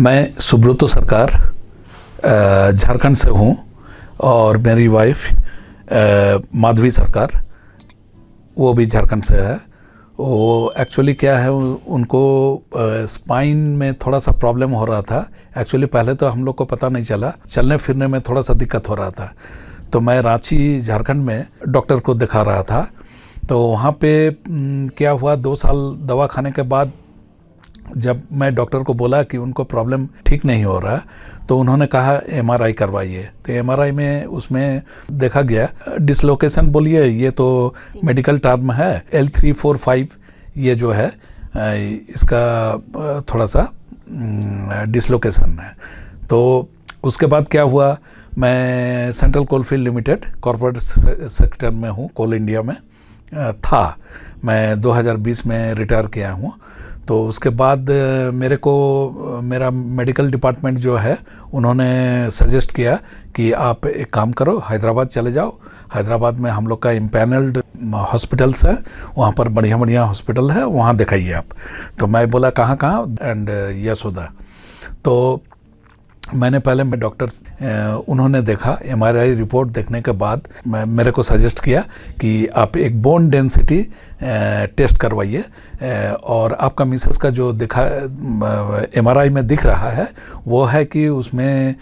मैं सुब्रतो सरकार झारखंड से हूँ और मेरी वाइफ माधवी सरकार, वो भी झारखंड से है। वो एक्चुअली क्या है, उनको स्पाइन में थोड़ा सा प्रॉब्लम हो रहा था। एक्चुअली पहले तो हम लोग को पता नहीं चला, चलने फिरने में थोड़ा सा दिक्कत हो रहा था। तो मैं रांची झारखंड में डॉक्टर को दिखा रहा था। तो वहाँ पे क्या हुआ, 2 साल दवा खाने के बाद जब मैं डॉक्टर को बोला कि उनको प्रॉब्लम ठीक नहीं हो रहा, तो उन्होंने कहा एमआरआई करवाइए। तो एमआरआई में उसमें देखा गया डिसलोकेशन, बोलिए ये तो मेडिकल टर्म है, L3-4-5 ये जो है इसका थोड़ा सा डिसलोकेशन है। तो उसके बाद क्या हुआ, मैं central coalfield limited corporate sector में हूँ, कोल इंडिया में था। मैं 2020 में रिटायर किया हूँ। तो उसके बाद मेरा मेडिकल डिपार्टमेंट जो है, उन्होंने सजेस्ट किया कि आप एक काम करो, हैदराबाद चले जाओ। हैदराबाद में हम लोग का इम्पैनल्ड हॉस्पिटल्स है, वहाँ पर बढ़िया बढ़िया हॉस्पिटल है, वहाँ दिखाइए आप। तो मैं बोला कहाँ एंड यशोदा। तो मैंने पहले डॉक्टर्स उन्होंने देखा, एमआरआई रिपोर्ट देखने के बाद मेरे को सजेस्ट किया कि आप एक बोन डेंसिटी टेस्ट करवाइए। और आपका मिसेस का जो दिखा एमआरआई में दिख रहा है, वो है कि उसमें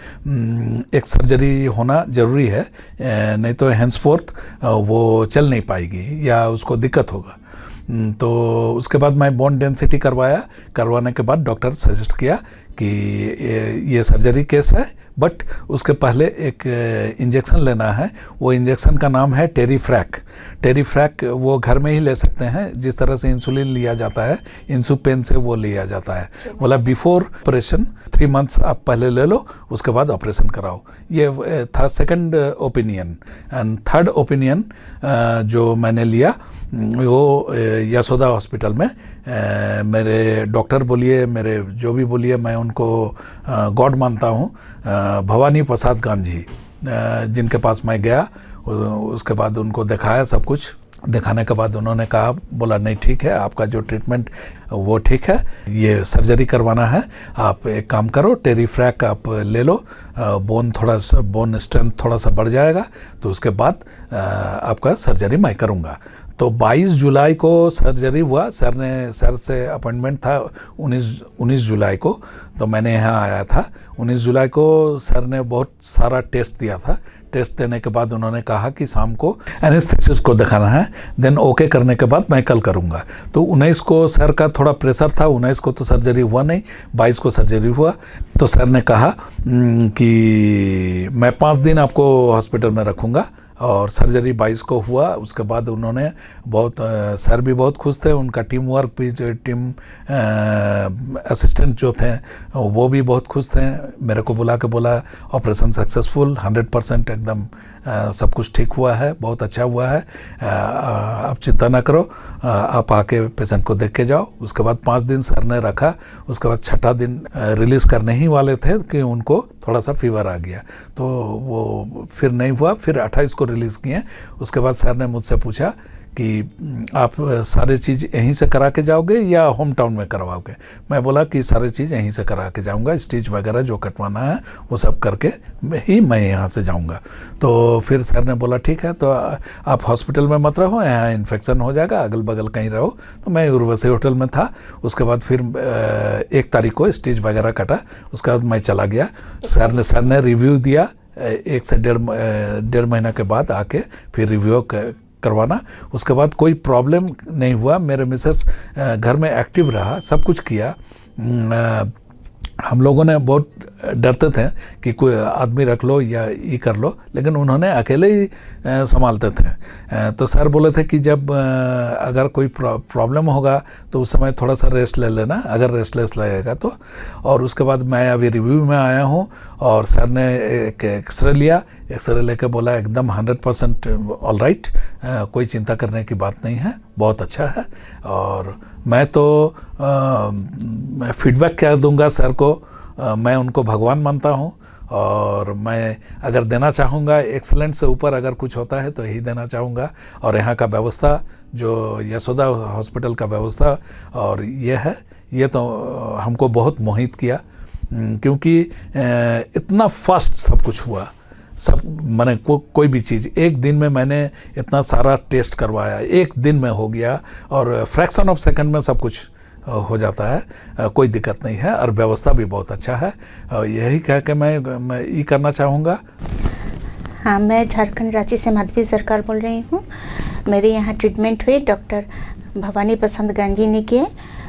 एक सर्जरी होना ज़रूरी है, नहीं तो हैंसफोर्थ वो चल नहीं पाएगी या उसको दिक्कत होगा। तो उसके बाद मैं बोन डेंसिटी करवाने के बाद डॉक्टर सजेस्ट किया कि ये सर्जरी केस है, बट उसके पहले एक इंजेक्शन लेना है। वो इंजेक्शन का नाम है टेरीफ्रैक। वो घर में ही ले सकते हैं, जिस तरह से इंसुलिन लिया जाता है, इंसुपेन से वो लिया जाता है। बोला बिफोर ऑपरेशन 3 मंथ्स आप पहले ले लो, उसके बाद ऑपरेशन कराओ। ये था second opinion. And third opinion जो मैंने लिया, वो यशोदा हॉस्पिटल में मेरे डॉक्टर बोलिए, मेरे जो भी बोलिए, मैं उनको गॉड मानता हूँ, भवानी प्रसाद गांधी, जिनके पास मैं गया। उसके बाद उनको दिखाया, सब कुछ दिखाने के बाद उन्होंने कहा, बोला नहीं ठीक है, आपका जो ट्रीटमेंट वो ठीक है, ये सर्जरी करवाना है, आप एक काम करो, टेरीफ्रैक आप ले लो, बोन स्ट्रेंथ थोड़ा सा बढ़ जाएगा, तो उसके बाद आपका सर्जरी मैं करूँगा। तो 22 जुलाई को सर्जरी हुआ। सर से अपॉइंटमेंट था 19 जुलाई को, तो मैंने यहाँ आया था। 19 जुलाई को सर ने बहुत सारा टेस्ट दिया था। टेस्ट देने के बाद उन्होंने कहा कि शाम को एनेस्थेसिस्ट को दिखाना है, देन ओके करने के बाद मैं कल करूँगा। तो 19 को सर का थोड़ा प्रेशर था, 19 को तो सर्जरी हुआ नहीं, 22 को सर्जरी हुआ। तो सर ने कहा कि मैं 5 दिन आपको हॉस्पिटल में रखूँगा, और सर्जरी 22 को हुआ। उसके बाद उन्होंने सर भी बहुत खुश थे, उनका टीम वर्क भी, जो टीम असिस्टेंट जो थे वो भी बहुत खुश थे। मेरे को बोला ऑपरेशन सक्सेसफुल, 100% एकदम सब कुछ ठीक हुआ है, बहुत अच्छा हुआ है, आप चिंता ना करो, आप आके पेशेंट को देख के जाओ। उसके बाद 5 दिन सर ने रखा। उसके बाद 6ठा दिन रिलीज़ करने ही वाले थे कि उनको थोड़ा सा फीवर आ गया, तो वो फिर नहीं हुआ। फिर 28 को रिलीज़ किए। उसके बाद सर ने मुझसे पूछा कि आप सारे चीज़ यहीं से करा के जाओगे या होम टाउन में करवाओगे। मैं बोला कि सारे चीज़ यहीं से करा के जाऊंगा, स्टिच वगैरह जो कटवाना है वो सब करके ही मैं यहाँ से जाऊंगा। तो फिर सर ने बोला ठीक है, तो आप हॉस्पिटल में मत रहो, यहाँ इन्फेक्शन हो जाएगा, अगल बगल कहीं रहो। तो मैं उर्वशी होटल में था। उसके बाद फिर 1 तारीख को स्टिच वगैरह कटा। उसके बाद मैं चला गया। सर ने रिव्यू दिया, 1 से 1.5 महीना के बाद आके फिर रिव्यू करवाना। उसके बाद कोई प्रॉब्लम नहीं हुआ। मेरे मिसेस घर में एक्टिव रहा, सब कुछ किया। हम लोगों ने बहुत डरते थे कि कोई आदमी रख लो या ये कर लो, लेकिन उन्होंने अकेले ही संभालते थे। तो सर बोले थे कि जब अगर कोई प्रॉब्लम होगा तो उस समय थोड़ा सा रेस्ट ले लेना, अगर रेस्टलेस लगेगा तो। और उसके बाद मैं अभी रिव्यू में आया हूँ, और सर ने एक एक्सरे लिया। एक्सरे लेके बोला एकदम 100% ऑल राइट, कोई चिंता करने की बात नहीं है, बहुत अच्छा है। और मैं तो फीडबैक क्या दूंगा सर को, मैं उनको भगवान मानता हूँ। और मैं अगर देना चाहूँगा एक्सेलेंट से ऊपर अगर कुछ होता है तो यही देना चाहूँगा। और यहाँ का व्यवस्था जो यशोदा हॉस्पिटल का व्यवस्था और ये है, ये तो हमको बहुत मोहित किया। क्योंकि इतना फास्ट सब कुछ हुआ, सब मैंने कोई भी चीज़ एक दिन में मैंने इतना सारा टेस्ट करवाया, एक दिन में हो गया और फ्रैक्शन ऑफ सेकंड में सब कुछ हो जाता है, कोई दिक्कत नहीं है और व्यवस्था भी बहुत अच्छा है। यही कह के मैं ये करना चाहूँगा। हाँ, मैं झारखंड रांची से माधवी सरकार बोल रही हूँ। मेरे यहाँ ट्रीटमेंट हुई, डॉक्टर भवानी पसंद गांधी ने किए।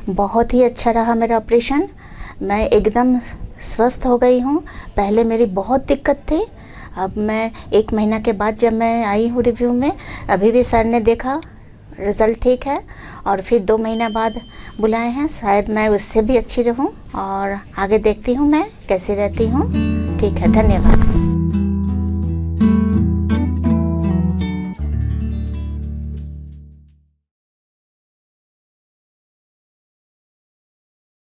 बहुत ही अच्छा रहा मेरा ऑपरेशन। मैं एकदम स्वस्थ हो गई हूँ। पहले मेरी बहुत दिक्कत थी। अब मैं 1 महीना के बाद जब मैं आई हूँ रिव्यू में, अभी भी सर ने देखा रिज़ल्ट ठीक है और फिर 2 महीना बाद बुलाए हैं। शायद मैं उससे भी अच्छी रहूँ और आगे देखती हूँ मैं कैसी रहती हूँ। ठीक है, धन्यवाद।